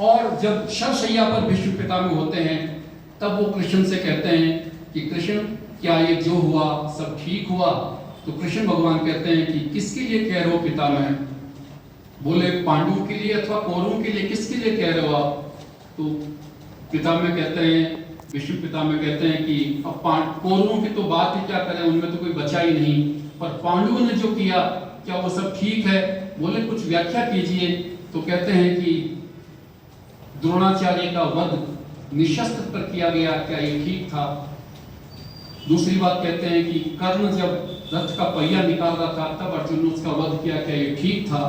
और जब शवशैया पर भीष्म पितामह होते हैं तब वो कृष्ण से कहते हैं कि कृष्ण क्या ये जो हुआ सब ठीक हुआ? तो कृष्ण भगवान कहते हैं कि किसके लिए कह रहे हो पितामह? बोले पांडवों के लिए अथवा कौरवों के लिए, किसके लिए कह रहे हो आप? तो पितामह कहते हैं, विष्णु पितामह कहते हैं कि अब कौरवों की तो बात ही क्या करें, उनमें तो कोई बचा ही नहीं, पर पांडवों ने जो किया क्या वो सब ठीक है? बोले कुछ व्याख्या कीजिए। तो कहते हैं कि द्रोणाचार्य का वध निशस्त्र पर किया गया, क्या ये ठीक था? दूसरी बात कहते हैं कि कर्ण जब रथ का पहिया निकाल रहा था तब अर्जुन ने उसका वध किया, क्या ये ठीक था?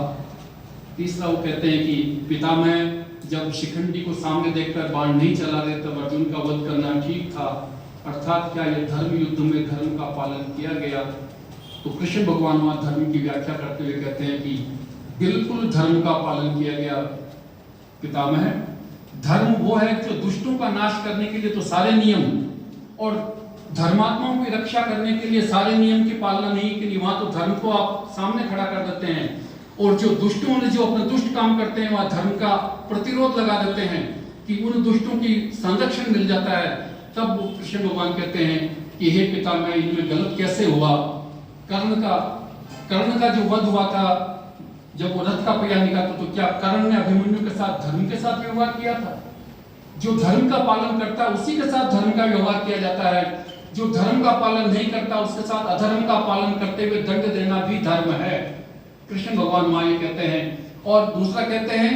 तीसरा वो कहते हैं कि पितामह जब शिखंडी को सामने देखकर बाण नहीं चला रहे तब अर्जुन का वध करना ठीक था, अर्थात क्या ये धर्म युद्ध में धर्म का पालन किया गया? तो कृष्ण भगवान वहां धर्म की व्याख्या करते हुए कहते हैं कि बिल्कुल धर्म का पालन किया गया पितामह। धर्म वो है जो दुष्टों का नाश करने के लिए तो सारे नियम, और धर्मात्माओं की रक्षा करने के लिए सारे नियम की पालना नहीं के लिए वहां तो धर्म को आप सामने खड़ा कर देते हैं, और जो दुष्टों ने जो अपना दुष्ट काम करते हैं वहां धर्म का प्रतिरोध लगा देते हैं कि उन दुष्टों की संरक्षण मिल जाता है। तब वो कृष्ण भगवान कहते हैं कि हे पितामह, इनमें गलत कैसे हुआ? कर्ण का जो वध हुआ था, जब वो रथ का पहिया निकाला तो क्या कर्ण ने अभिमन्यु के साथ धर्म के साथ व्यवहार किया था? जो धर्म का पालन करता है उसी के साथ धर्म का व्यवहार किया जाता है, जो धर्म का पालन नहीं करता उसके साथ अधर्म का पालन करते हुए दंड देना भी धर्म है। कृष्ण भगवान वहां ये कहते हैं। और दूसरा कहते हैं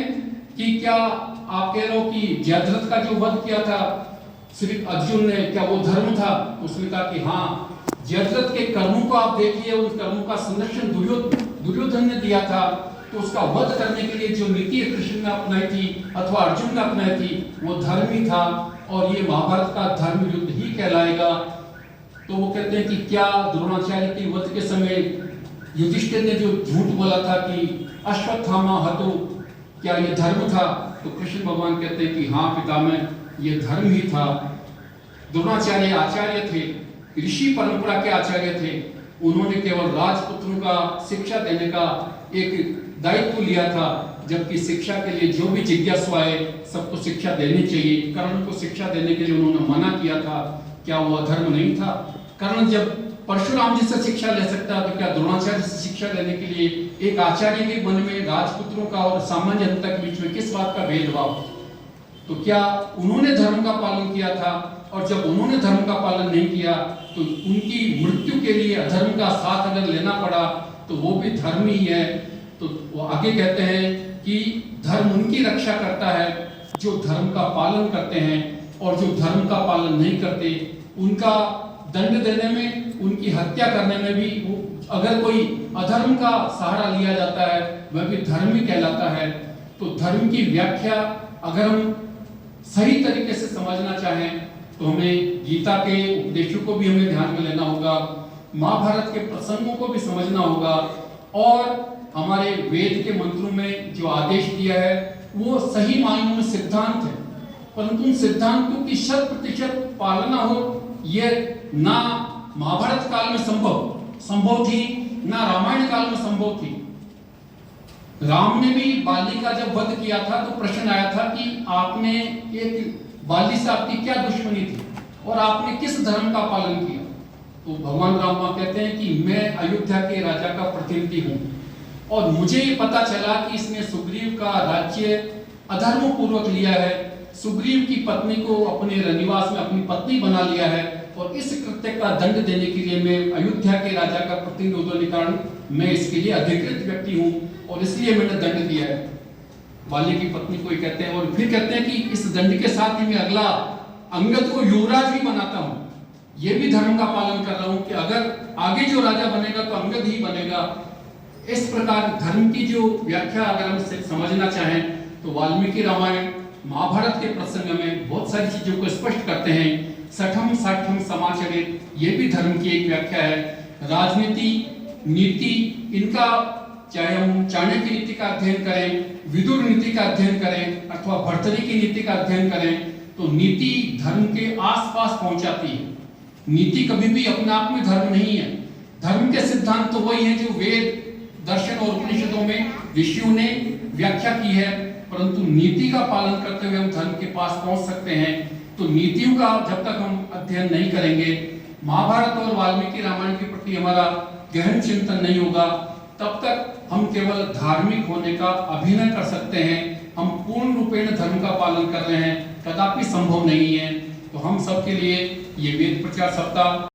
कि क्या आप कह रहे हो कि जयद्रथ का जो वध किया था श्री अर्जुन ने, क्या वो धर्म था? उसने कहा कि हाँ, जयद्रथ के कर्मों को आप देखिए, उन कर्मों का संरक्षण दुर्योधन ने दिया था, तो उसका वध करने के लिए जो नीति कृष्ण ने अपनाई थी अथवा अर्जुन ने अपनाई थी वो धर्म ही था, और ये महाभारत का धर्म युद्ध ही कहलाएगा। तो वो कहते हैं कि क्या द्रोणाचार्य के वध के समय युधिष्ठिर ने जो झूठ बोला था कि अश्वत्थामा हतो, क्या ये धर्म था? तो कृष्ण भगवान कहते हैं कि हाँ पितामह, ये धर्म ही था। द्रोणाचार्य आचार्य थे, ऋषि परंपरा के आचार्य थे, उन्होंने केवल राजपुत्रों का शिक्षा देने का एक दायित्व लिया था, जबकि शिक्षा के लिए जो भी जिज्ञासु आए सबको शिक्षा देनी चाहिए। कर्ण को शिक्षा देने के लिए उन्होंने मना किया था, क्या वो अधर्म नहीं था? कर्ण जब परशुराम जी से शिक्षा ले सकता है तो क्या द्रोणाचार्य से शिक्षा लेने के लिए एक आचार्य के मन में राजपुत्रों का और सामान्य जनता के बीच में किस बात का भेदभाव? तो क्या उन्होंने धर्म का पालन किया था? और जब उन्होंने धर्म का पालन नहीं किया तो उनकी मृत्यु के लिए अधर्म का साथ अगर लेना पड़ा तो वो भी धर्म ही है। तो वो आगे कहते हैं कि धर्म उनकी रक्षा करता है जो धर्म का पालन करते हैं, और जो धर्म का पालन नहीं करते उनका दंड देने में, उनकी हत्या करने में भी अगर कोई अधर्म का सहारा लिया जाता है वह भी धर्म ही कहलाता है। तो धर्म की व्याख्या अगर हम सही तरीके से समझना चाहें तो हमें गीता के उपदेशों को भी हमें ध्यान में लेना होगा, महाभारत के प्रसंगों को भी समझना होगा, और हमारे वेद के मंत्रों में जो आदेश दिया है वो सही मायनों में सिद्धांत है, परंतु उन सिद्धांतों की 100% पालना हो ये ना महाभारत काल में संभव थी, ना रामायण काल में संभव थी। राम ने भी बाली का जब वध किया था तो प्रश्न आया था कि आपने एक बाली से आपकी क्या दुश्मनी थी और आपने किस धर्म का पालन किया? तो भगवान राम कहते हैं कि मैं अयोध्या के राजा का प्रतिनिधि हूँ और मुझे ये पता चला कि इसने सुग्रीव का राज्य अधर्म पूर्वक लिया है, सुग्रीव की पत्नी को अपने रनिवास में अपनी पत्नी बना लिया है, और इस कृत्य का दंड देने के लिए मैं अयोध्या के राजा का प्रतिनिधि होने के कारण मैं इसके लिए अधिकृत व्यक्ति हूँ और इसलिए मैंने दंड दिया है। बाली की पत्नी को कहते हैं, और फिर कहते हैं कि इस दंड के साथ ही मैं अगला अंगद को युवराज भी बनाता हूँ, ये भी धर्म का पालन कर रहा हूँ कि अगर आगे जो राजा बनेगा तो अंगद ही बनेगा। इस प्रकार धर्म की जो व्याख्या अगर हम समझना चाहें तो वाल्मीकि रामायण महाभारत के प्रसंग में बहुत सारी चीजों को स्पष्ट करते हैं। सठम साठम समाचरित, ये भी धर्म की एक व्याख्या है। राजनीति, नीति, इनका चाहे हम चाणक्य की नीति का अध्ययन करें, विदुर नीति का अध्ययन करें अथवा भर्तृहरि की नीति का अध्ययन करें तो नीति धर्म के आसपास पहुंचाती है। नीति कभी भी अपने आप में धर्म नहीं है। धर्म के सिद्धांत तो वही है जो वेद, दर्शन और उपनिषदों में ऋषियों ने व्याख्या की है, परंतु नीति का पालन करते हुए हम धर्म के पास पहुंच सकते हैं। तो नीतियों का जब तक हम अध्ययन नहीं करेंगे, महाभारत और वाल्मीकि रामायण के प्रति हमारा गहन चिंतन नहीं होगा, तब तक हम केवल धार्मिक होने का अभिनय कर सकते हैं। हम पूर्ण रूपेण धर्म का पालन कर रहे हैं कदापि संभव नहीं है। तो हम सबके लिए ये वेद प्रचार सप्ताह